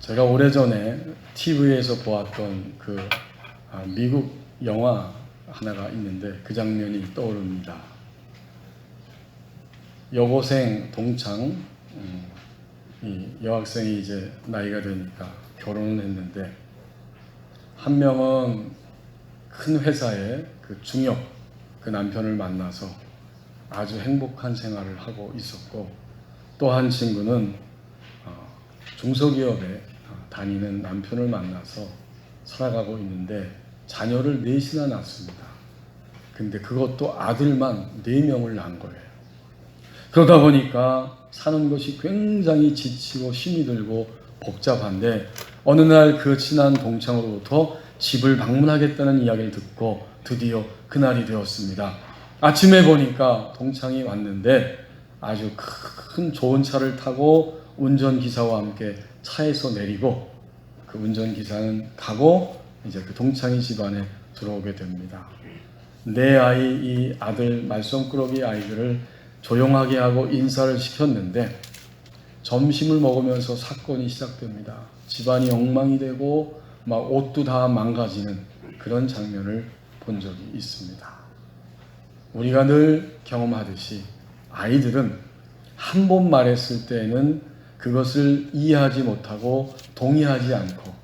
제가 오래전에 TV에서 보았던 미국 영화 하나가 있는데 그 장면이 떠오릅니다. 여고생 동창, 이 여학생이 이제 나이가 되니까 결혼을 했는데, 한 명은 큰 회사의 중역 남편을 만나서 아주 행복한 생활을 하고 있었고, 또 한 친구는 중소기업에 다니는 남편을 만나서 살아가고 있는데 자녀를 넷이나 낳았습니다. 근데 그것도 아들만 4명을 낳은 거예요. 그러다 보니까 사는 것이 굉장히 지치고 힘이 들고 복잡한데, 어느 날 그 친한 동창으로부터 집을 방문하겠다는 이야기를 듣고 드디어 그날이 되었습니다. 아침에 보니까 동창이 왔는데 아주 큰 좋은 차를 타고 운전기사와 함께 차에서 내리고, 그 운전기사는 가고 이제 그 동창이 집안에 들어오게 됩니다. 내 아이, 이 아들, 말썽꾸러기 아이들을 조용하게 하고 인사를 시켰는데 점심을 먹으면서 사건이 시작됩니다. 집안이 엉망이 되고 막 옷도 다 망가지는 그런 장면을 본 적이 있습니다. 우리가 늘 경험하듯이 아이들은 한 번 말했을 때는 그것을 이해하지 못하고 동의하지 않고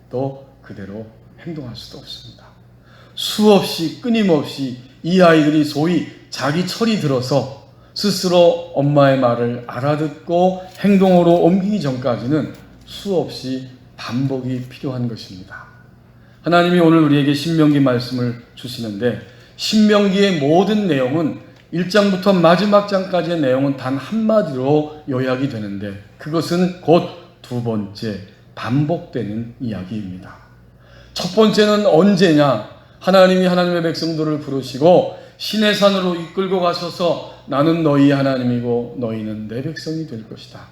또 그대로 행동할 수도 없습니다. 수없이 끊임없이 이 아이들이 소위 자기 철이 들어서 스스로 엄마의 말을 알아듣고 행동으로 옮기기 전까지는 수없이 반복이 필요한 것입니다. 하나님이 오늘 우리에게 신명기 말씀을 주시는데, 신명기의 모든 내용은 1장부터 마지막 장까지의 내용은 단 한마디로 요약이 되는데, 그것은 곧 두 번째 반복되는 이야기입니다. 첫 번째는 언제냐? 하나님이 하나님의 백성들을 부르시고 시내산으로 이끌고 가셔서 나는 너희 하나님이고 너희는 내 백성이 될 것이다.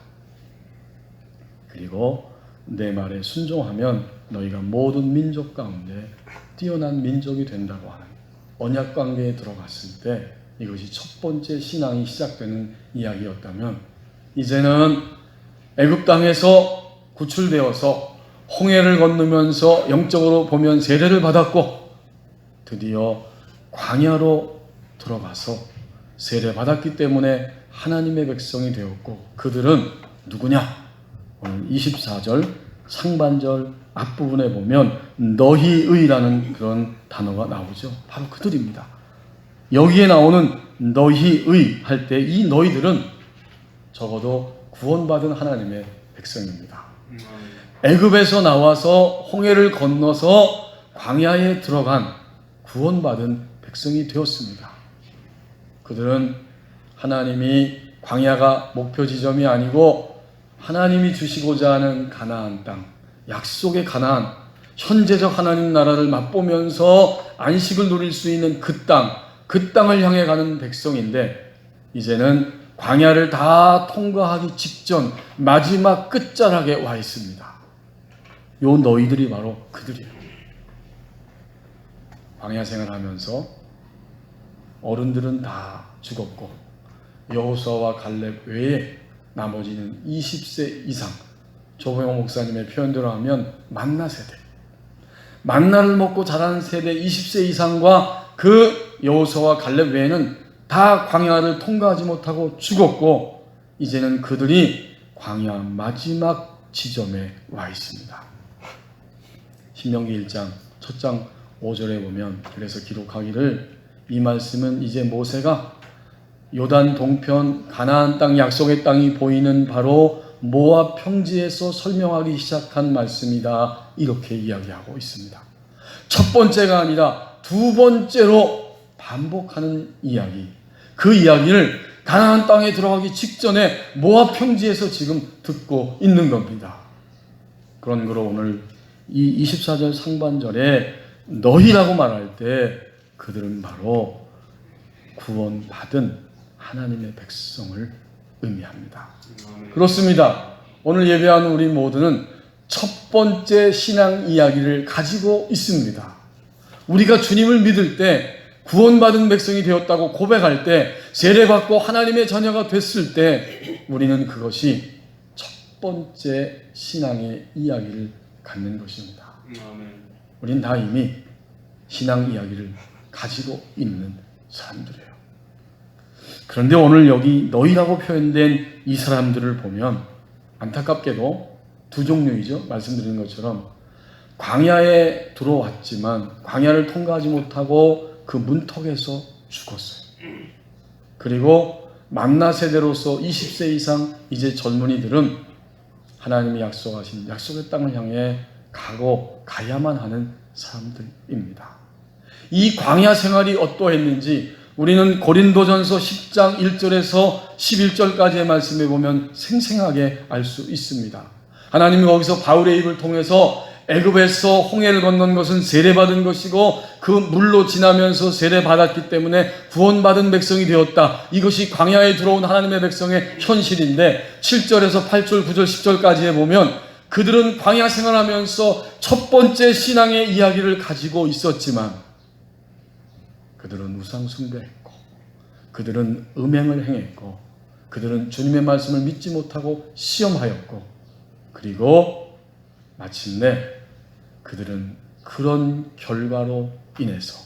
그리고 내 말에 순종하면 너희가 모든 민족 가운데 뛰어난 민족이 된다고 하는 언약 관계에 들어갔을 때, 이것이 첫 번째 신앙이 시작되는 이야기였다면, 이제는 애굽 땅에서 구출되어서 홍해를 건너면서 영적으로 보면 세례를 받았고, 드디어 광야로 들어가서 세례 받았기 때문에 하나님의 백성이 되었고, 그들은 누구냐? 오늘 24절 상반절 앞부분에 보면 너희의라는 그런 단어가 나오죠. 바로 그들입니다. 여기에 나오는 너희의 할 때 이 너희들은 적어도 구원받은 하나님의 백성입니다. 애굽에서 나와서 홍해를 건너서 광야에 들어간 구원받은 백성이 되었습니다. 그들은 하나님이 광야가 목표 지점이 아니고 하나님이 주시고자 하는 가나안 땅, 약속의 가나안, 현재적 하나님 나라를 맛보면서 안식을 누릴 수 있는 그 땅을 향해 가는 백성인데, 이제는 광야를 다 통과하기 직전 마지막 끝자락에 와 있습니다. 요 너희들이 바로 그들이에요. 광야 생활하면서 어른들은 다 죽었고 여호수아와 갈렙 외에 나머지는 20세 이상, 조병호 목사님의 표현대로 하면 만나 세대, 만나를 먹고 자란 세대 20세 이상과 그 여호수아와 갈렙 외에는 다 광야를 통과하지 못하고 죽었고, 이제는 그들이 광야 마지막 지점에 와 있습니다. 신명기 1장 첫 장 5절에 보면 그래서 기록하기를, 이 말씀은 이제 모세가 요단 동편 가나안 땅 약속의 땅이 보이는 바로 모압 평지에서 설명하기 시작한 말씀이다, 이렇게 이야기하고 있습니다. 첫 번째가 아니라 두 번째로 반복하는 이야기, 그 이야기를 가나안 땅에 들어가기 직전에 모압 평지에서 지금 듣고 있는 겁니다. 그런 거로 오늘 이 24절 상반절에 너희라고 말할 때 그들은 바로 구원받은 하나님의 백성을 의미합니다. 그렇습니다. 오늘 예배하는 우리 모두는 첫 번째 신앙 이야기를 가지고 있습니다. 우리가 주님을 믿을 때, 구원받은 백성이 되었다고 고백할 때, 세례받고 하나님의 자녀가 됐을 때 우리는 그것이 첫 번째 신앙의 이야기를 갖는 것입니다. 아멘. 우린 다 이미 신앙 이야기를 가지고 있는 사람들이에요. 그런데 오늘 여기 너희라고 표현된 이 사람들을 보면 안타깝게도 두 종류이죠. 말씀드린 것처럼 광야에 들어왔지만 광야를 통과하지 못하고 그 문턱에서 죽었어요. 그리고 만나 세대로서 20세 이상 이제 젊은이들은 하나님이 약속하신 약속의 땅을 향해 가야만 하는 사람들입니다. 이 광야 생활이 어떠했는지 우리는 고린도전서 10장 1절에서 11절까지의 말씀에 보면 생생하게 알 수 있습니다. 하나님이 거기서 바울의 입을 통해서 애굽에서 홍해를 건넌 것은 세례받은 것이고 그 물로 지나면서 세례받았기 때문에 구원받은 백성이 되었다. 이것이 광야에 들어온 하나님의 백성의 현실인데 7절에서 8절, 9절, 10절까지에 보면 그들은 광야 생활하면서 첫 번째 신앙의 이야기를 가지고 있었지만 그들은 우상 숭배했고 그들은 음행을 행했고 그들은 주님의 말씀을 믿지 못하고 시험하였고 그리고 마침내 그들은 그런 결과로 인해서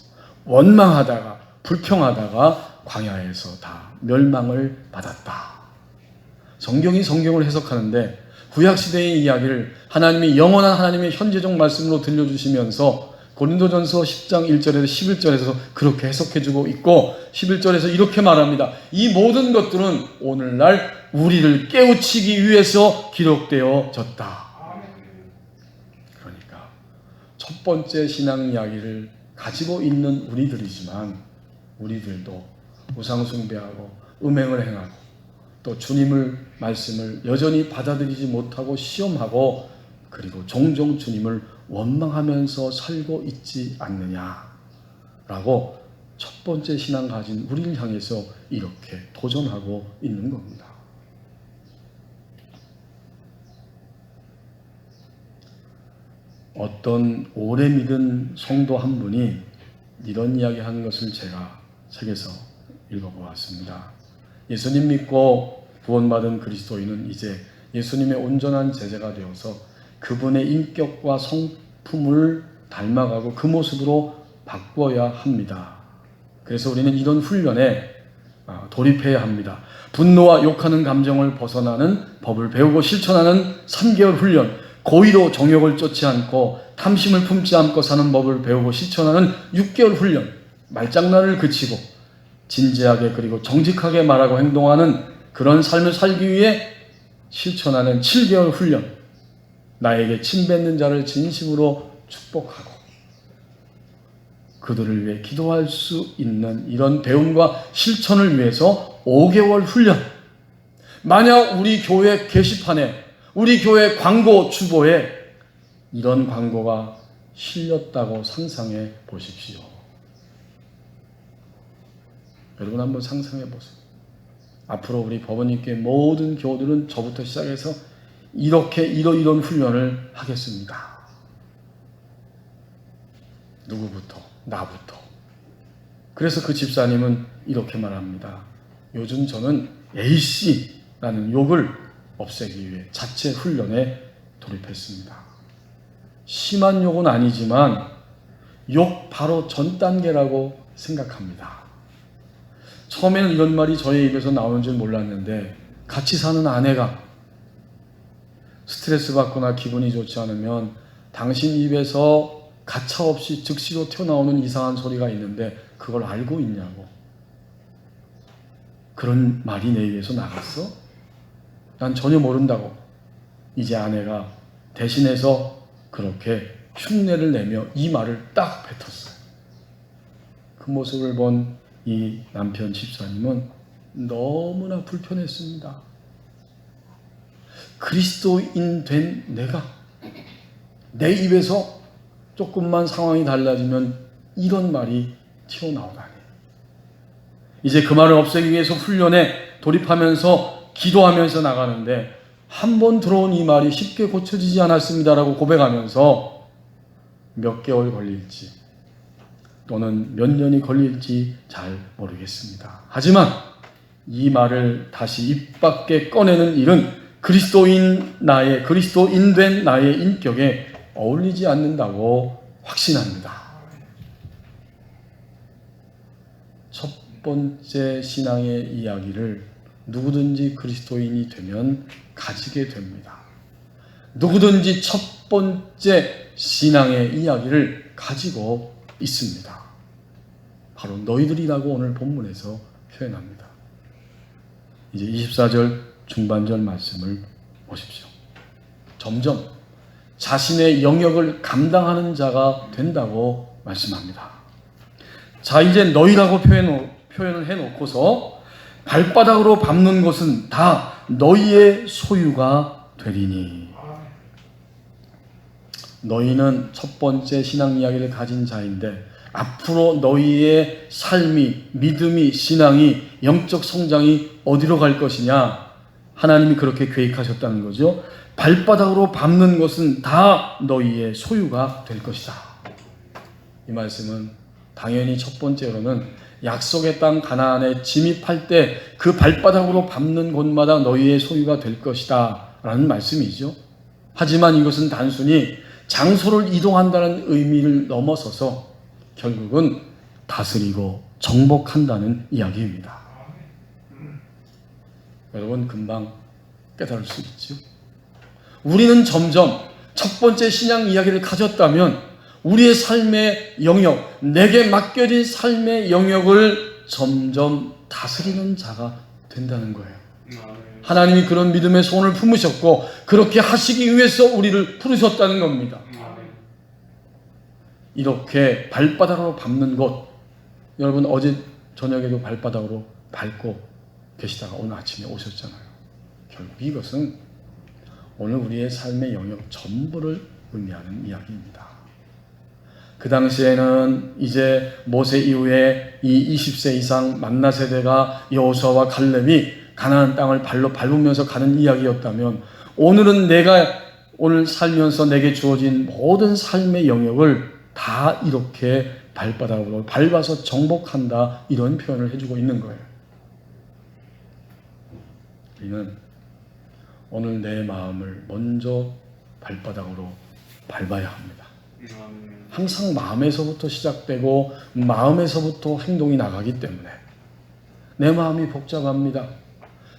원망하다가 불평하다가 광야에서 다 멸망을 받았다. 성경이 성경을 해석하는데 구약시대의 이야기를 하나님이 영원한 하나님의 현재적 말씀으로 들려주시면서 고린도전서 10장 1절에서 11절에서 그렇게 해석해주고 있고 11절에서 이렇게 말합니다. 이 모든 것들은 오늘날 우리를 깨우치기 위해서 기록되어졌다. 그러니까 첫 번째 신앙 이야기를 가지고 있는 우리들이지만 우리들도 우상 숭배하고 음행을 행하고 또 주님을 말씀을 여전히 받아들이지 못하고 시험하고 그리고 종종 주님을 원망하면서 살고 있지 않느냐라고 첫 번째 신앙 가진 우리를 향해서 이렇게 도전하고 있는 겁니다. 어떤 오래 믿은 성도 한 분이 이런 이야기 하는 것을 제가 책에서 읽어보았습니다. 예수님 믿고 구원받은 그리스도인은 이제 예수님의 온전한 제자가 되어서 그분의 인격과 성품을 닮아가고 그 모습으로 바꿔야 합니다. 그래서 우리는 이런 훈련에 돌입해야 합니다. 분노와 욕하는 감정을 벗어나는 법을 배우고 실천하는 3개월 훈련, 고의로 정욕을 쫓지 않고 탐심을 품지 않고 사는 법을 배우고 실천하는 6개월 훈련, 말장난을 그치고 진지하게 그리고 정직하게 말하고 행동하는 그런 삶을 살기 위해 실천하는 7개월 훈련, 나에게 침뱉는 자를 진심으로 축복하고 그들을 위해 기도할 수 있는 이런 배움과 실천을 위해서 5개월 훈련. 만약 우리 교회 게시판에 우리 교회 광고 주보에 이런 광고가 실렸다고 상상해 보십시오. 여러분 한번 상상해 보세요. 앞으로 우리 법원님께 모든 교우들은 저부터 시작해서 이렇게 이런 훈련을 하겠습니다. 누구부터? 나부터. 그래서 그 집사님은 이렇게 말합니다. 요즘 저는 A씨라는 욕을 없애기 위해 자체 훈련에 돌입했습니다. 심한 욕은 아니지만 욕 바로 전 단계라고 생각합니다. 처음에는 이런 말이 저의 입에서 나오는 줄 몰랐는데 같이 사는 아내가 스트레스 받거나 기분이 좋지 않으면 당신 입에서 가차없이 즉시로 튀어나오는 이상한 소리가 있는데 그걸 알고 있냐고. 그런 말이 내 입에서 나갔어? 난 전혀 모른다고. 이제 아내가 대신해서 그렇게 흉내를 내며 이 말을 딱 뱉었어요. 그 모습을 본 이 남편 집사님은 너무나 불편했습니다. 그리스도인 된 내가 내 입에서 조금만 상황이 달라지면 이런 말이 튀어나오다니. 이제 그 말을 없애기 위해서 훈련에 돌입하면서 기도하면서 나가는데 한 번 들어온 이 말이 쉽게 고쳐지지 않았습니다라고 고백하면서 몇 개월 걸릴지 또는 몇 년이 걸릴지 잘 모르겠습니다. 하지만 이 말을 다시 입 밖에 꺼내는 일은 그리스도인 된 나의 인격에 어울리지 않는다고 확신합니다. 첫 번째 신앙의 이야기를 누구든지 그리스도인이 되면 가지게 됩니다. 누구든지 첫 번째 신앙의 이야기를 가지고 있습니다. 바로 너희들이라고 오늘 본문에서 표현합니다. 이제 24절 중반절 말씀을 보십시오. 점점 자신의 영역을 감당하는 자가 된다고 말씀합니다. 자, 이제 너희라고 표현을 해놓고서 발바닥으로 밟는 것은 다 너희의 소유가 되리니. 너희는 첫 번째 신앙 이야기를 가진 자인데 앞으로 너희의 삶이, 믿음이, 신앙이, 영적 성장이 어디로 갈 것이냐? 하나님이 그렇게 계획하셨다는 거죠. 발바닥으로 밟는 것은 다 너희의 소유가 될 것이다. 이 말씀은 당연히 첫 번째로는 약속의 땅 가나안에 진입할 때 그 발바닥으로 밟는 곳마다 너희의 소유가 될 것이다 라는 말씀이죠. 하지만 이것은 단순히 장소를 이동한다는 의미를 넘어서서 결국은 다스리고 정복한다는 이야기입니다. 여러분 금방 깨달을 수 있죠. 우리는 점점 첫 번째 신앙 이야기를 가졌다면 우리의 삶의 영역, 내게 맡겨진 삶의 영역을 점점 다스리는 자가 된다는 거예요. 하나님이 그런 믿음의 손을 품으셨고 그렇게 하시기 위해서 우리를 부르셨다는 겁니다. 이렇게 발바닥으로 밟는 것, 여러분 어제 저녁에도 발바닥으로 밟고 계시다가 오늘 아침에 오셨잖아요. 결국 이것은 오늘 우리의 삶의 영역 전부를 의미하는 이야기입니다. 그 당시에는 이제 모세 이후에 이 20세 이상 만나 세대가 여호수아와 갈렙이 가나안 땅을 발로 밟으면서 가는 이야기였다면 오늘은 내가 오늘 살면서 내게 주어진 모든 삶의 영역을 다 이렇게 발바닥으로 밟아서 정복한다, 이런 표현을 해주고 있는 거예요. 우리는 오늘 내 마음을 먼저 발바닥으로 밟아야 합니다. 항상 마음에서부터 시작되고 마음에서부터 행동이 나가기 때문에 내 마음이 복잡합니다.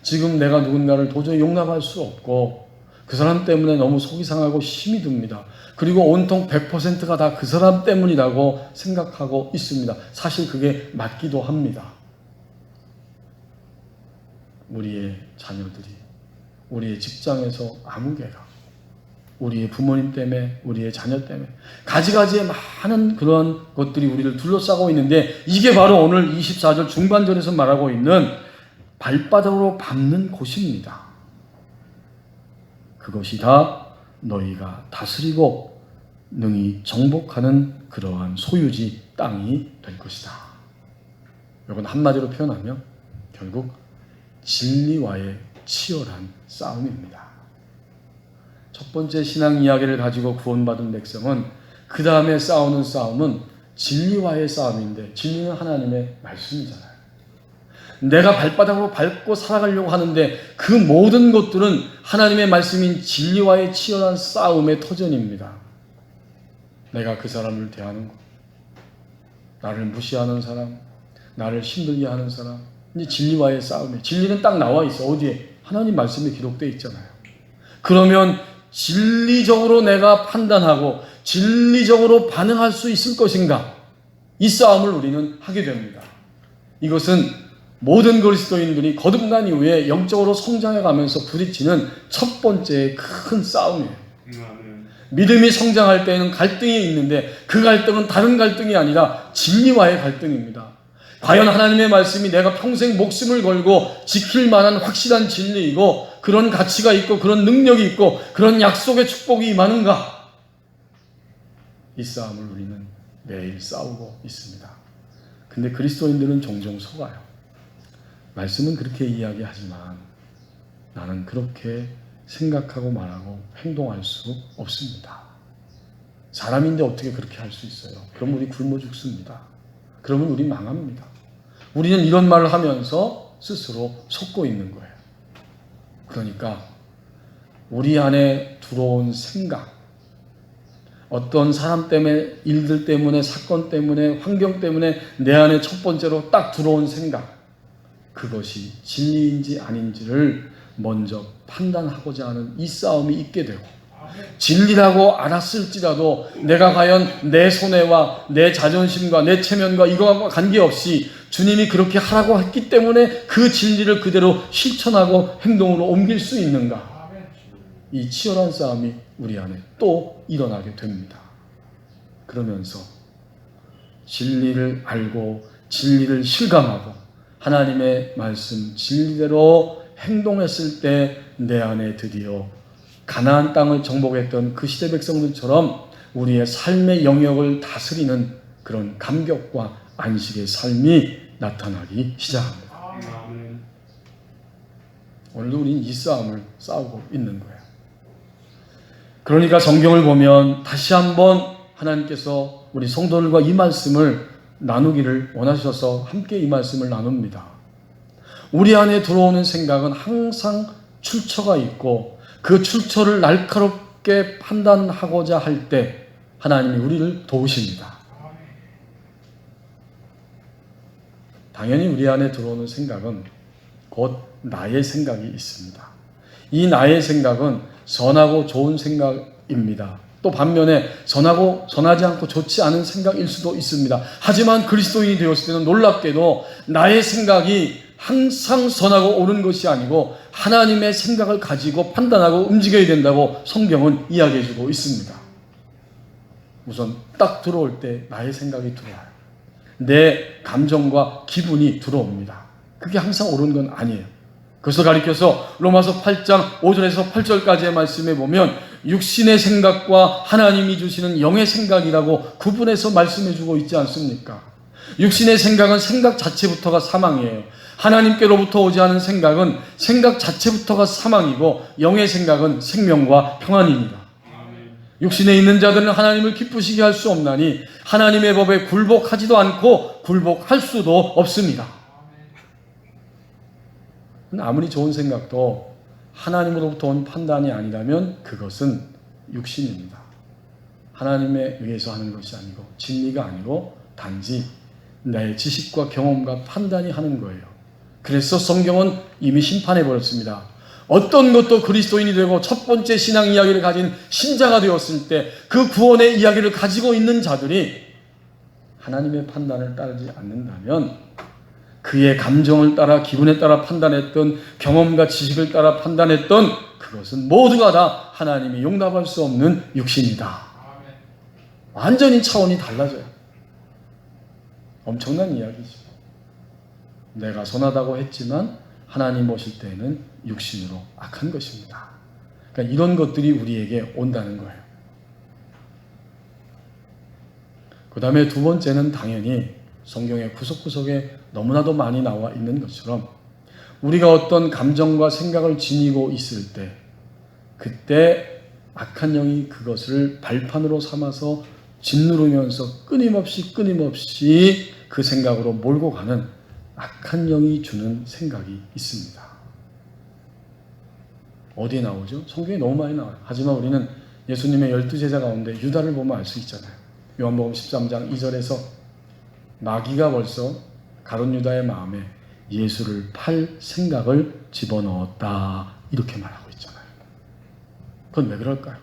지금 내가 누군가를 도저히 용납할 수 없고 그 사람 때문에 너무 속이 상하고 힘이 듭니다. 그리고 온통 100%가 다 그 사람 때문이라고 생각하고 있습니다. 사실 그게 맞기도 합니다. 우리의 자녀들이, 우리의 직장에서 아무개가, 우리의 부모님 때문에, 우리의 자녀 때문에 가지가지의 많은 그런 것들이 우리를 둘러싸고 있는데 이게 바로 오늘 24절 중반절에서 말하고 있는 발바닥으로 밟는 곳입니다. 그것이 다 너희가 다스리고 능히 정복하는 그러한 소유지 땅이 될 것이다. 이건 한마디로 표현하면 결국 진리와의 치열한 싸움입니다. 첫 번째 신앙 이야기를 가지고 구원받은 백성은 그 다음에 싸우는 싸움은 진리와의 싸움인데 진리는 하나님의 말씀이잖아요. 내가 발바닥으로 밟고 살아가려고 하는데 그 모든 것들은 하나님의 말씀인 진리와의 치열한 싸움의 터전입니다. 내가 그 사람을 대하는 것, 나를 무시하는 사람, 나를 힘들게 하는 사람, 이제 진리와의 싸움이에요. 진리는 딱 나와 있어. 어디에? 하나님 말씀에 기록되어 있잖아요. 그러면 진리적으로 내가 판단하고 진리적으로 반응할 수 있을 것인가? 이 싸움을 우리는 하게 됩니다. 이것은 모든 그리스도인들이 거듭난 이후에 영적으로 성장해가면서 부딪히는 첫 번째 큰 싸움이에요. 믿음이 성장할 때는 갈등이 있는데 그 갈등은 다른 갈등이 아니라 진리와의 갈등입니다. 과연 하나님의 말씀이 내가 평생 목숨을 걸고 지킬 만한 확실한 진리이고 그런 가치가 있고 그런 능력이 있고 그런 약속의 축복이 임하는가? 이 싸움을 우리는 매일 싸우고 있습니다. 근데 그리스도인들은 종종 속아요. 말씀은 그렇게 이야기하지만 나는 그렇게 생각하고 말하고 행동할 수 없습니다. 사람인데 어떻게 그렇게 할 수 있어요? 그럼 우리 굶어 죽습니다. 그러면 우리 망합니다. 우리는 이런 말을 하면서 스스로 속고 있는 거예요. 그러니까 우리 안에 들어온 생각, 어떤 사람 때문에, 일들 때문에, 사건 때문에, 환경 때문에 내 안에 첫 번째로 딱 들어온 생각, 그것이 진리인지 아닌지를 먼저 판단하고자 하는 이 싸움이 있게 되고, 진리라고 알았을지라도 내가 과연 내 손해와 내 자존심과 내 체면과 이거와 관계없이 주님이 그렇게 하라고 했기 때문에 그 진리를 그대로 실천하고 행동으로 옮길 수 있는가, 이 치열한 싸움이 우리 안에 또 일어나게 됩니다. 그러면서 진리를 알고 진리를 실감하고 하나님의 말씀 진리대로 행동했을 때 내 안에 드디어 가나안 땅을 정복했던 그 시대 백성들처럼 우리의 삶의 영역을 다스리는 그런 감격과 안식의 삶이 나타나기 시작합니다. 오늘도 우리는 이 싸움을 싸우고 있는 거예요. 그러니까 성경을 보면 다시 한번 하나님께서 우리 성도들과 이 말씀을 나누기를 원하셔서 함께 이 말씀을 나눕니다. 우리 안에 들어오는 생각은 항상 출처가 있고 그 출처를 날카롭게 판단하고자 할 때 하나님이 우리를 도우십니다. 당연히 우리 안에 들어오는 생각은 곧 나의 생각이 있습니다. 이 나의 생각은 선하고 좋은 생각입니다. 또 반면에 선하지 않고 좋지 않은 생각일 수도 있습니다. 하지만 그리스도인이 되었을 때는 놀랍게도 나의 생각이 항상 선하고 옳은 것이 아니고 하나님의 생각을 가지고 판단하고 움직여야 된다고 성경은 이야기해 주고 있습니다. 우선 딱 들어올 때 나의 생각이 들어와요. 내 감정과 기분이 들어옵니다. 그게 항상 옳은 건 아니에요. 그래서 가리켜서 로마서 8장 5절에서 8절까지의 말씀에 보면 육신의 생각과 하나님이 주시는 영의 생각이라고 구분해서 말씀해 주고 있지 않습니까? 육신의 생각은 생각 자체부터가 사망이에요. 하나님께로부터 오지 않은 생각은 생각 자체부터가 사망이고 영의 생각은 생명과 평안입니다. 육신에 있는 자들은 하나님을 기쁘시게 할 수 없나니 하나님의 법에 굴복하지도 않고 굴복할 수도 없습니다. 아무리 좋은 생각도 하나님으로부터 온 판단이 아니라면 그것은 육신입니다. 하나님에 의해서 하는 것이 아니고 진리가 아니고 단지 내 지식과 경험과 판단이 하는 거예요. 그래서 성경은 이미 심판해버렸습니다. 어떤 것도 그리스도인이 되고 첫 번째 신앙 이야기를 가진 신자가 되었을 때 그 구원의 이야기를 가지고 있는 자들이 하나님의 판단을 따르지 않는다면 그의 감정을 따라 기분에 따라 판단했던 경험과 지식을 따라 판단했던 그것은 모두가 다 하나님이 용납할 수 없는 육신이다. 완전히 차원이 달라져요. 엄청난 이야기죠. 내가 선하다고 했지만 하나님 보실 때는 육신으로 악한 것입니다. 그러니까 이런 것들이 우리에게 온다는 거예요. 그 다음에 두 번째는 당연히 성경의 구석구석에 너무나도 많이 나와 있는 것처럼 우리가 어떤 감정과 생각을 지니고 있을 때 그때 악한 영이 그것을 발판으로 삼아서 짓누르면서 끊임없이 그 생각으로 몰고 가는 악한 영이 주는 생각이 있습니다. 어디에 나오죠? 성경에 너무 많이 나와요. 하지만 우리는 예수님의 12제자 가운데 유다를 보면 알 수 있잖아요. 요한복음 13장 2절에서 마귀가 벌써 가룟 유다의 마음에 예수를 팔 생각을 집어넣었다 이렇게 말하고 있잖아요. 그건 왜 그럴까요?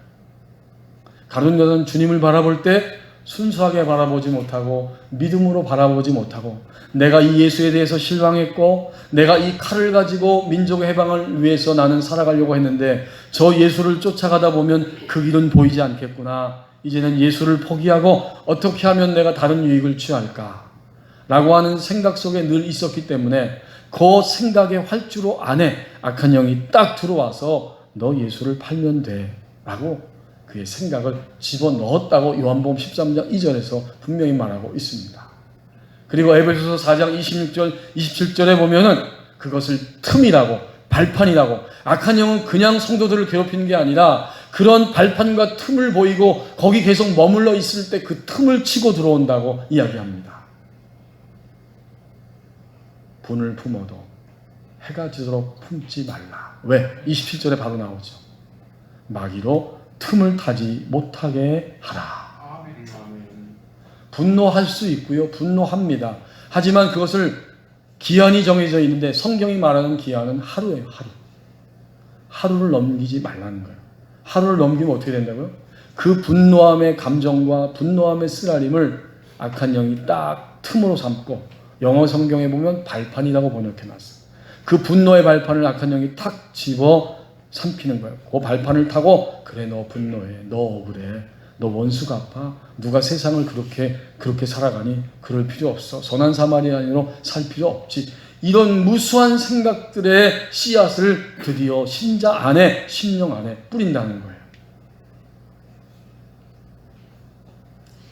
가룟 유다는 주님을 바라볼 때 순수하게 바라보지 못하고 믿음으로 바라보지 못하고 내가 이 예수에 대해서 실망했고 내가 이 칼을 가지고 민족의 해방을 위해서 나는 살아가려고 했는데 저 예수를 쫓아가다 보면 그 길은 보이지 않겠구나. 이제는 예수를 포기하고 어떻게 하면 내가 다른 유익을 취할까? 라고 하는 생각 속에 늘 있었기 때문에 그 생각의 활주로 안에 악한 영이 딱 들어와서 너 예수를 팔면 돼 라고 그의 생각을 집어넣었다고 요한복음 13장 2절에서 분명히 말하고 있습니다. 그리고 에베소서 4장 26절 27절에 보면은 그것을 틈이라고 발판이라고 악한 영은 그냥 성도들을 괴롭히는 게 아니라 그런 발판과 틈을 보이고 거기 계속 머물러 있을 때 그 틈을 치고 들어온다고 이야기합니다. 분을 품어도 해가 지도록 품지 말라. 왜? 27절에 바로 나오죠. 마귀로 틈을 타지 못하게 하라. 분노할 수 있고요. 분노합니다. 하지만 그것을 기한이 정해져 있는데 성경이 말하는 기한은 하루예요. 하루. 하루를 넘기지 말라는 거예요. 하루를 넘기면 어떻게 된다고요? 그 분노함의 감정과 분노함의 쓰라림을 악한 영이 딱 틈으로 삼고, 영어 성경에 보면 발판이라고 번역해놨어요. 그 분노의 발판을 악한 영이 탁 집어 삼키는 거예요. 그 발판을 타고, 그래 너 분노해, 너 억울해, 너 원수가 아파, 누가 세상을 그렇게 살아가니? 그럴 필요 없어. 선한 사마리아인으로 살 필요 없지. 이런 무수한 생각들의 씨앗을 드디어 신자 안에, 심령 안에 뿌린다는 거예요.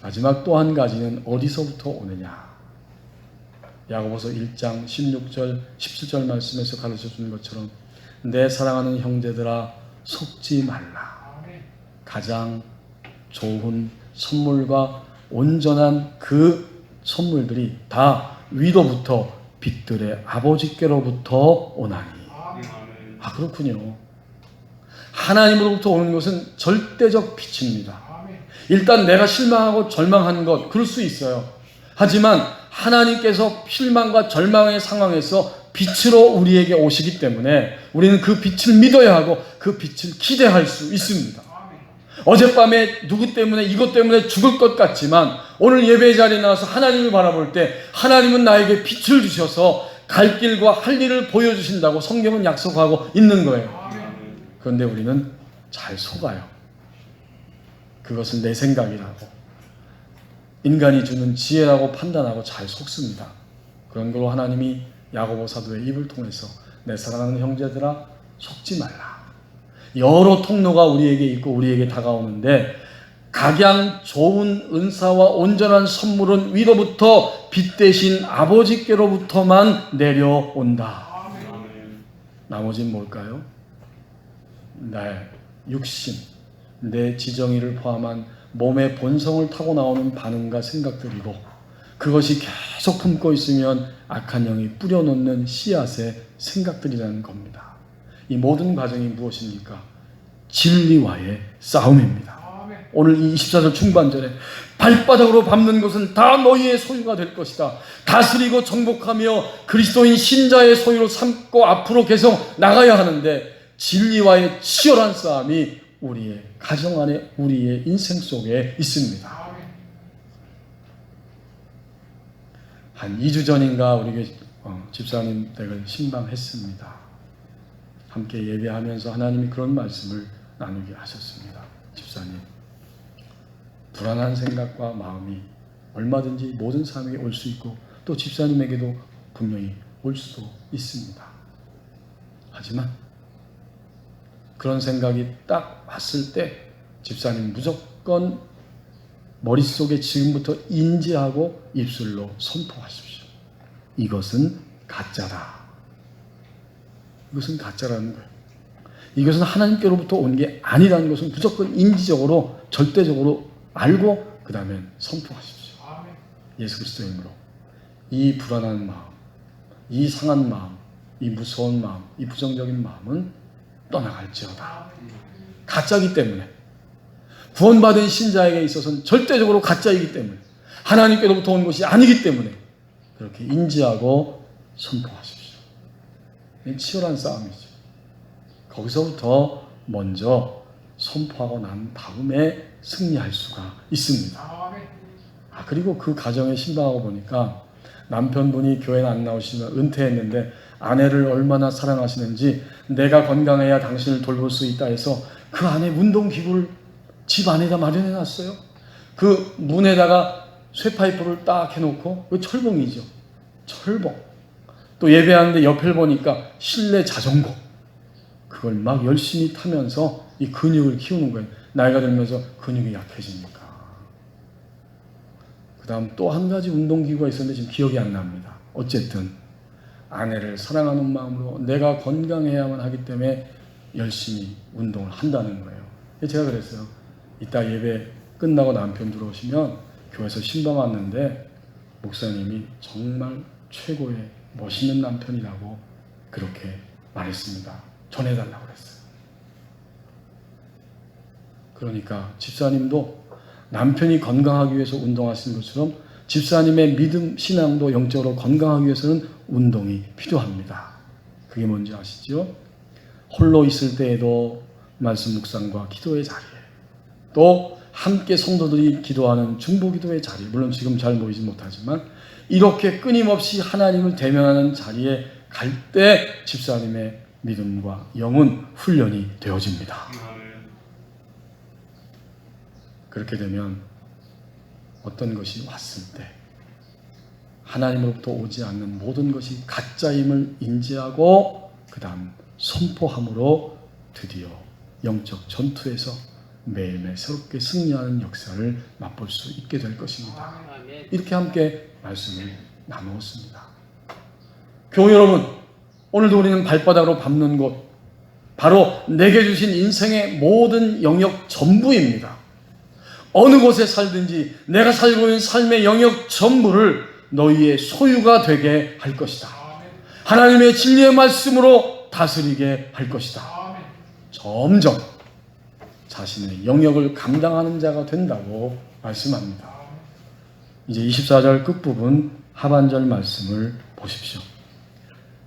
마지막 또 한 가지는 어디서부터 오느냐. 야고보서 1장 16절 17절 말씀에서 가르쳐주는 것처럼 내 사랑하는 형제들아 속지 말라. 가장 좋은 선물과 온전한 그 선물들이 다 위로부터 빛들의 아버지께로부터 오나니. 그렇군요. 하나님으로부터 오는 것은 절대적 빛입니다. 일단 내가 실망하고 절망한 것, 그럴 수 있어요. 하지만 하나님께서 실망과 절망의 상황에서 빛으로 우리에게 오시기 때문에 우리는 그 빛을 믿어야 하고 그 빛을 기대할 수 있습니다. 어젯밤에 누구 때문에 이것 때문에 죽을 것 같지만 오늘 예배 자리에 나와서 하나님을 바라볼 때 하나님은 나에게 빛을 주셔서 갈 길과 할 일을 보여주신다고 성경은 약속하고 있는 거예요. 그런데 우리는 잘 속아요. 그것은 내 생각이라고, 인간이 주는 지혜라고 판단하고 잘 속습니다. 그런 걸로 하나님이 야고보 사도의 입을 통해서 내 사랑하는 형제들아 속지 말라. 여러 통로가 우리에게 있고 우리에게 다가오는데 각양 좋은 은사와 온전한 선물은 위로부터 빛 대신 아버지께로부터만 내려온다. 나머지는 뭘까요? 나의 육신, 내 지정의를 포함한 몸의 본성을 타고 나오는 반응과 생각들이고, 그것이 계속 품고 있으면 악한 영이 뿌려놓는 씨앗의 생각들이라는 겁니다. 이 모든 과정이 무엇입니까? 진리와의 싸움입니다. 오늘 이 24절 중반절에 발바닥으로 밟는 것은 다 너희의 소유가 될 것이다. 다스리고 정복하며 그리스도인 신자의 소유로 삼고 앞으로 계속 나가야 하는데, 진리와의 치열한 싸움이 우리의 가정 안에, 우리의 인생 속에 있습니다. 한 2주 전인가 우리 집사님 댁을 신방했습니다. 함께 예배하면서 하나님이 그런 말씀을 나누게 하셨습니다. 집사님, 불안한 생각과 마음이 얼마든지 모든 사람에게 올 수 있고 또 집사님에게도 분명히 올 수도 있습니다. 하지만 그런 생각이 딱 왔을 때 집사님 무조건 머릿속에 지금부터 인지하고 입술로 선포하십시오. 이것은 가짜다. 이것은 가짜라는 거예요. 이것은 하나님께로부터 온 게 아니라는 것은 무조건 인지적으로 절대적으로 알고 그 다음에 선포하십시오. 예수 그리스도의 이름으로 이 불안한 마음, 이 상한 마음, 이 무서운 마음, 이 부정적인 마음은 떠나갈지어다. 가짜이기 때문에, 구원받은 신자에게 있어서는 절대적으로 가짜이기 때문에, 하나님께로부터 온 것이 아니기 때문에 그렇게 인지하고 선포하십시오. 치열한 싸움이죠. 거기서부터 먼저 선포하고 난 다음에 승리할 수가 있습니다. 그리고 그 가정에 신방하고 보니까 남편분이 교회는 안 나오시면 은퇴했는데 아내를 얼마나 사랑하시는지, 내가 건강해야 당신을 돌볼 수 있다 해서 그 안에 운동기구를 집 안에다 마련해 놨어요. 그 문에다가 쇠파이프를 딱 해놓고, 그 철봉이죠. 철봉. 또 예배하는데 옆을 보니까 실내 자전거. 그걸 막 열심히 타면서 이 근육을 키우는 거예요. 나이가 들면서 근육이 약해지니까. 그 다음 또 한 가지 운동기구가 있었는데 지금 기억이 안 납니다. 어쨌든 아내를 사랑하는 마음으로 내가 건강해야만 하기 때문에 열심히 운동을 한다는 거예요. 제가 그랬어요. 이따 예배 끝나고 남편 들어오시면 교회에서 신방 왔는데 목사님이 정말 최고의 멋있는 남편이라고 그렇게 말했습니다. 전해달라고 그랬어요. 그러니까 집사님도 남편이 건강하기 위해서 운동하시는 것처럼 집사님의 믿음, 신앙도 영적으로 건강하기 위해서는 운동이 필요합니다. 그게 뭔지 아시죠? 홀로 있을 때에도 말씀 묵상과 기도의 자리에, 또 함께 성도들이 기도하는 중보기도의 자리, 물론 지금 잘 모이지 못하지만 이렇게 끊임없이 하나님을 대면하는 자리에 갈 때 집사님의 믿음과 영은 훈련이 되어집니다. 그렇게 되면 어떤 것이 왔을 때 하나님으로부터 오지 않는 모든 것이 가짜임을 인지하고 그 다음 선포함으로 드디어 영적 전투에서 매일매일 새롭게 승리하는 역사를 맛볼 수 있게 될 것입니다. 이렇게 함께 말씀을 나누었습니다. 교우 여러분, 오늘도 우리는 발바닥으로 밟는 곳, 바로 내게 주신 인생의 모든 영역 전부입니다. 어느 곳에 살든지 내가 살고 있는 삶의 영역 전부를 너희의 소유가 되게 할 것이다. 하나님의 진리의 말씀으로 다스리게 할 것이다. 점점 자신의 영역을 감당하는 자가 된다고 말씀합니다. 이제 24절 끝부분 하반절 말씀을 보십시오.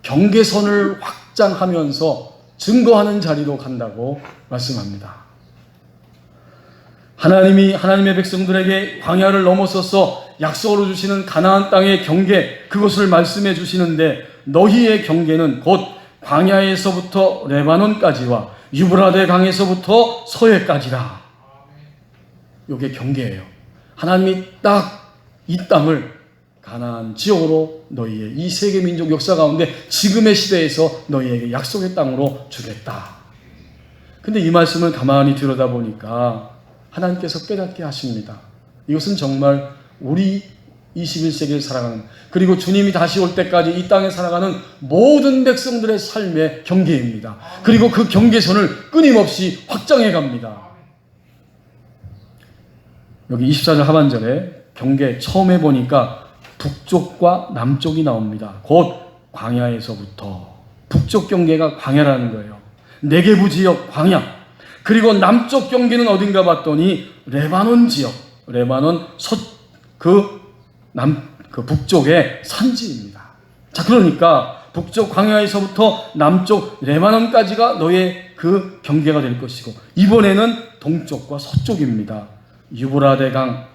경계선을 확장하면서 증거하는 자리로 간다고 말씀합니다. 하나님이 하나님의 백성들에게 광야를 넘어서서 약속으로 주시는 가나안 땅의 경계, 그것을 말씀해 주시는데 너희의 경계는 곧 광야에서부터 레바논까지와 유브라데 강에서부터 서해까지라. 이게 경계예요. 하나님이 딱 이 땅을 가나안 지역으로 너희의 이 세계 민족 역사 가운데 지금의 시대에서 너희에게 약속의 땅으로 주겠다. 근데 이 말씀을 가만히 들여다보니까 하나님께서 깨닫게 하십니다. 이것은 정말 우리 21세기를 살아가는, 그리고 주님이 다시 올 때까지 이 땅에 살아가는 모든 백성들의 삶의 경계입니다. 그리고 그 경계선을 끊임없이 확장해 갑니다. 여기 24절 하반절에 경계 처음에 보니까 북쪽과 남쪽이 나옵니다. 곧 광야에서부터. 북쪽 경계가 광야라는 거예요. 네게부 지역 광야. 그리고 남쪽 경계는 어딘가 봤더니 레바논 지역, 레바논 그 북쪽의 산지입니다. 자, 그러니까 북쪽 광야에서부터 남쪽 레바논까지가 너의 그 경계가 될 것이고, 이번에는 동쪽과 서쪽입니다. 유브라데 강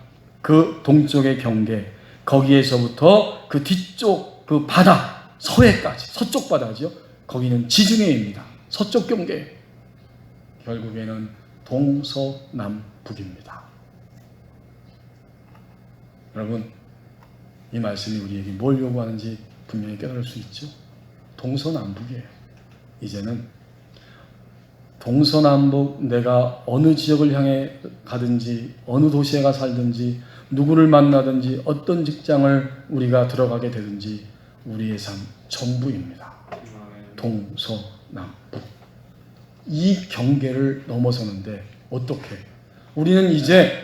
그 동쪽의 경계, 거기에서부터 그 뒤쪽 그 바다 서해까지, 서쪽 바다죠. 거기는 지중해입니다. 서쪽 경계. 결국에는 동서남북입니다. 여러분, 이 말씀이 우리에게 뭘 요구하는지 분명히 깨달을 수 있죠. 동서남북이에요. 이제는 동서남북, 내가 어느 지역을 향해 가든지 어느 도시에 가 살든지 누구를 만나든지 어떤 직장을 우리가 들어가게 되든지 우리의 삶 전부입니다. 동서남북. 이 경계를 넘어서는데 어떻게? 우리는 이제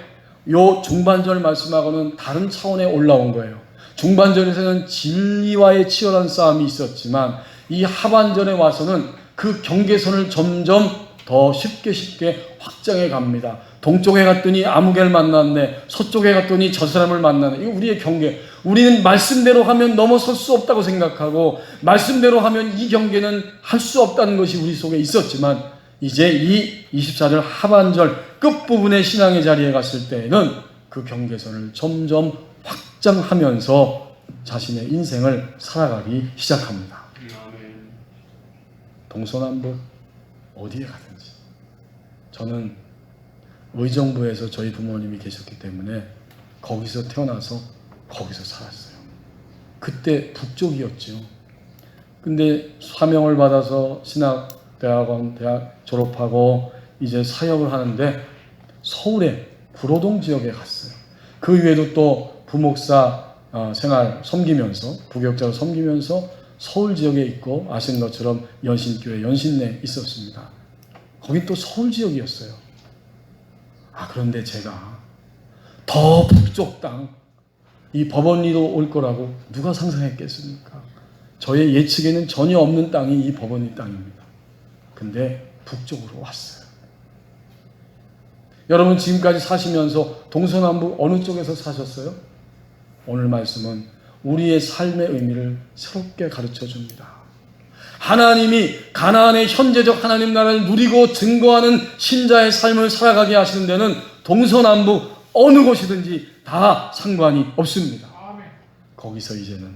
요 중반절 말씀하고는 다른 차원에 올라온 거예요. 중반절에서는 진리와의 치열한 싸움이 있었지만 이 하반절에 와서는 그 경계선을 점점 더 쉽게 확장해 갑니다. 동쪽에 갔더니 아무개를 만났네. 서쪽에 갔더니 저 사람을 만나네. 이거 우리의 경계. 우리는 말씀대로 하면 넘어설 수 없다고 생각하고 말씀대로 하면 이 경계는 할 수 없다는 것이 우리 속에 있었지만 이제 이 24절 하반절 끝부분의 신앙의 자리에 갔을 때에는 그 경계선을 점점 확장하면서 자신의 인생을 살아가기 시작합니다. 동서남북 어디에 가든지. 저는 의정부에서 저희 부모님이 계셨기 때문에 거기서 태어나서 거기서 살았어요. 그때 북쪽이었죠. 근데 사명을 받아서 신학대학원 대학 졸업하고 이제 사역을 하는데 서울의 구로동 지역에 갔어요. 그 이외에도 또 부목사 생활 섬기면서, 부교육자로 섬기면서 서울 지역에 있고, 아시는 것처럼 연신교회 연신내에 있었습니다. 거긴 또 서울 지역이었어요. 그런데 제가 더 북쪽 땅, 이 법원리로 올 거라고 누가 상상했겠습니까? 저의 예측에는 전혀 없는 땅이 이 법원리 땅입니다. 근데 북쪽으로 왔어요. 여러분 지금까지 사시면서 동서남북 어느 쪽에서 사셨어요? 오늘 말씀은 우리의 삶의 의미를 새롭게 가르쳐 줍니다. 하나님이 가나안의 현재적 하나님 나라를 누리고 증거하는 신자의 삶을 살아가게 하시는 데는 동서남북 어느 곳이든지 다 상관이 없습니다. 거기서 이제는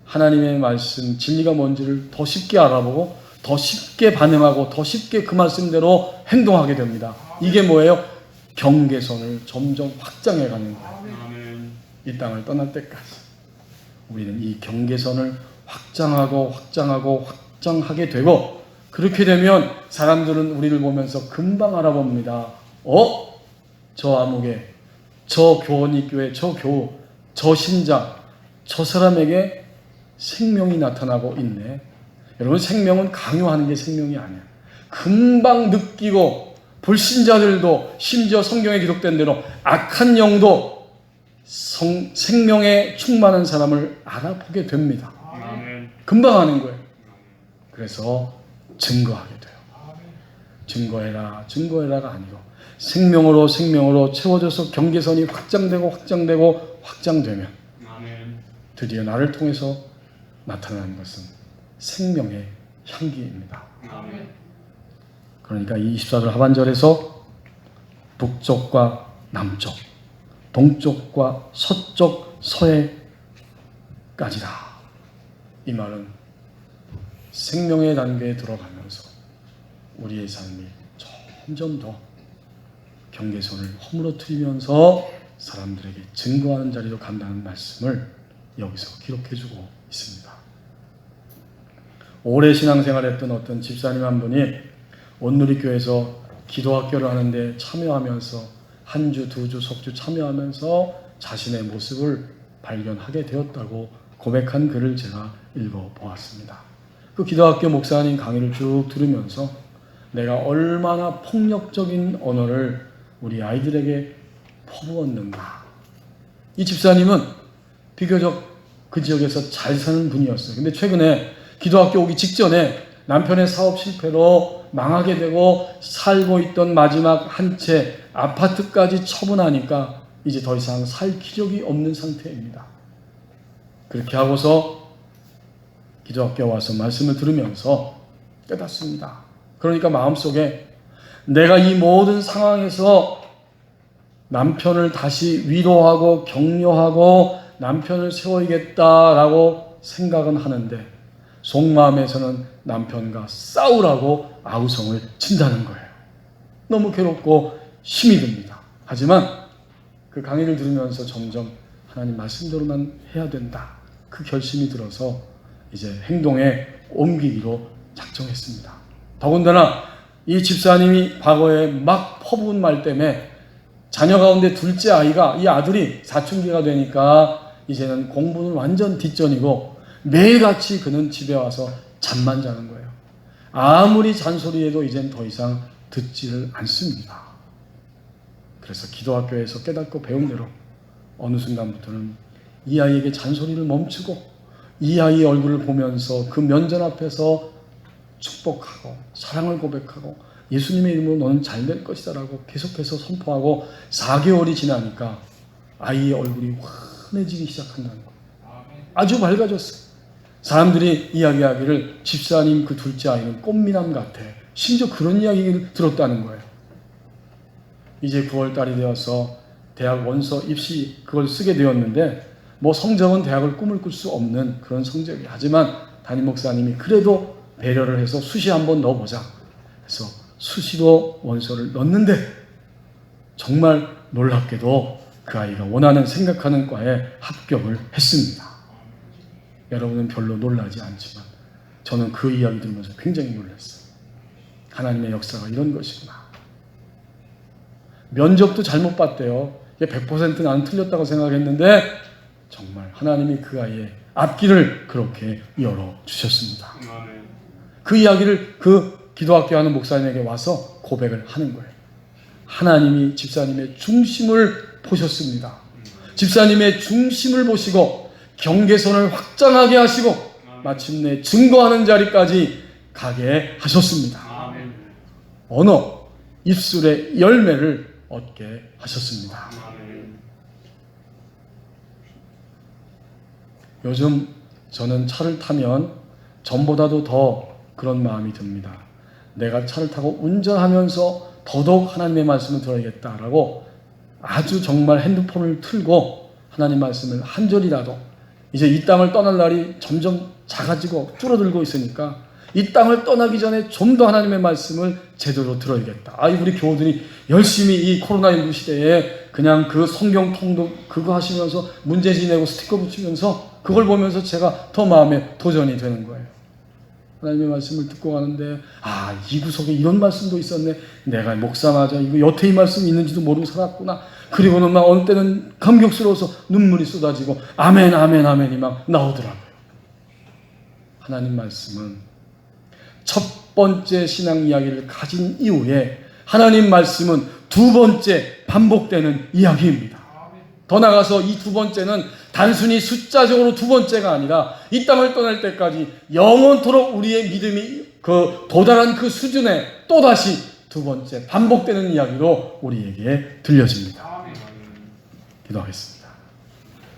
하나님의 말씀, 진리가 뭔지를 더 쉽게 알아보고 더 쉽게 반응하고 더 쉽게 그 말씀대로 행동하게 됩니다. 이게 뭐예요? 경계선을 점점 확장해가는 거예요. 이 땅을 떠날 때까지 우리는 이 경계선을 확장하게 되고, 그렇게 되면 사람들은 우리를 보면서 금방 알아봅니다. 저 아무개, 저 교원이 교회, 저 교우, 저 신자, 저 사람에게 생명이 나타나고 있네. 여러분, 생명은 강요하는 게 생명이 아니야. 금방 느끼고, 불신자들도 심지어 성경에 기록된 대로 악한 영도 생명에 충만한 사람을 알아보게 됩니다. 금방 하는 거예요. 그래서 증거하게 돼요. 증거해라가 아니고 생명으로 채워져서 경계선이 확장되면 드디어 나를 통해서 나타나는 것은 생명의 향기입니다. 그러니까 이 24절 하반절에서 북쪽과 남쪽, 동쪽과 서쪽, 서해까지다. 이 말은 생명의 단계에 들어가면서 우리의 삶이 점점 더 경계선을 허물어뜨리면서 사람들에게 증거하는 자리로 간다는 말씀을 여기서 기록해주고 있습니다. 오래 신앙생활했던 어떤 집사님 한 분이 온누리교회에서 기도학교를 하는데 참여하면서 한 주, 두 주, 석주 참여하면서 자신의 모습을 발견하게 되었다고 고백한 글을 제가 읽어보았습니다. 그 기도학교 목사님 강의를 쭉 들으면서 내가 얼마나 폭력적인 언어를 우리 아이들에게 퍼부었는가. 이 집사님은 비교적 그 지역에서 잘 사는 분이었어요. 근데 최근에 기도학교 오기 직전에 남편의 사업 실패로 망하게 되고 살고 있던 마지막 한 채 아파트까지 처분하니까 이제 더 이상 살 기력이 없는 상태입니다. 그렇게 하고서 기도학교에 와서 말씀을 들으면서 깨닫습니다. 그러니까 마음속에 내가 이 모든 상황에서 남편을 다시 위로하고 격려하고 남편을 세워야겠다라고 생각은 하는데 속마음에서는 남편과 싸우라고 아우성을 친다는 거예요. 너무 괴롭고 힘이 듭니다. 하지만 그 강의를 들으면서 점점 하나님 말씀대로만 해야 된다. 그 결심이 들어서 이제 행동에 옮기기로 작정했습니다. 더군다나 이 집사님이 과거에 막 퍼부은 말 때문에 자녀 가운데 둘째 아이가, 이 아들이 사춘기가 되니까 이제는 공부는 완전 뒷전이고 매일같이 그는 집에 와서 잠만 자는 거예요. 아무리 잔소리해도 이젠 더 이상 듣지를 않습니다. 그래서 기도학교에서 깨닫고 배운 대로 어느 순간부터는 이 아이에게 잔소리를 멈추고 이 아이의 얼굴을 보면서 그 면전 앞에서 축복하고 사랑을 고백하고 예수님의 이름으로 너는 잘 될 것이다 라고 계속해서 선포하고 4개월이 지나니까 아이의 얼굴이 환해지기 시작한다는 거예요. 아주 밝아졌어요. 사람들이 이야기하기를 집사님 그 둘째 아이는 꽃미남 같아. 심지어 그런 이야기를 들었다는 거예요. 이제 9월 달이 되어서 대학 원서 입시 그걸 쓰게 되었는데 뭐 성적은 대학을 꿈을 꿀 수 없는 그런 성적이, 하지만 담임 목사님이 그래도 배려를 해서 수시 한번 넣어보자. 그래서 수시로 원서를 넣었는데 정말 놀랍게도 그 아이가 원하는 생각하는 과에 합격을 했습니다. 여러분은 별로 놀라지 않지만 저는 그 이야기 들으면서 굉장히 놀랐어요. 하나님의 역사가 이런 것이구나. 면접도 잘못 봤대요. 100% 나는 틀렸다고 생각했는데 정말 하나님이 그 아이의 앞길을 그렇게 열어주셨습니다. 그 이야기를 그 기도학교 하는 목사님에게 와서 고백을 하는 거예요. 하나님이 집사님의 중심을 보셨습니다. 집사님의 중심을 보시고 경계선을 확장하게 하시고 마침내 증거하는 자리까지 가게 하셨습니다. 언어, 입술의 열매를 얻게 하셨습니다. 요즘 저는 차를 타면 전보다도 더 그런 마음이 듭니다. 내가 차를 타고 운전하면서 더더욱 하나님의 말씀을 들어야겠다라고 아주 정말 핸드폰을 틀고 하나님 말씀을 한 절이라도, 이제 이 땅을 떠날 날이 점점 작아지고 줄어들고 있으니까 이 땅을 떠나기 전에 좀 더 하나님의 말씀을 제대로 들어야겠다. 우리 교우들이 열심히 이 코로나19 시대에 그냥 그 성경 통독 그거 하시면서 문제 지내고 스티커 붙이면서 그걸 보면서 제가 더 마음에 도전이 되는 거예요. 하나님의 말씀을 듣고 가는데 이 구석에 이런 말씀도 있었네. 내가 목사마자 이거 여태 이 말씀이 있는지도 모르고 살았구나. 그리고는 막 어느 때는 감격스러워서 눈물이 쏟아지고 아멘 아멘 아멘이 막 나오더라고요. 하나님 말씀은 첫 번째 신앙 이야기를 가진 이후에 하나님 말씀은 두 번째 반복되는 이야기입니다. 더 나아가서 이 두 번째는 단순히 숫자적으로 두 번째가 아니라 이 땅을 떠날 때까지 영원토록 우리의 믿음이 도달한 그 수준에 또다시 두 번째 반복되는 이야기로 우리에게 들려집니다. 기도하겠습니다.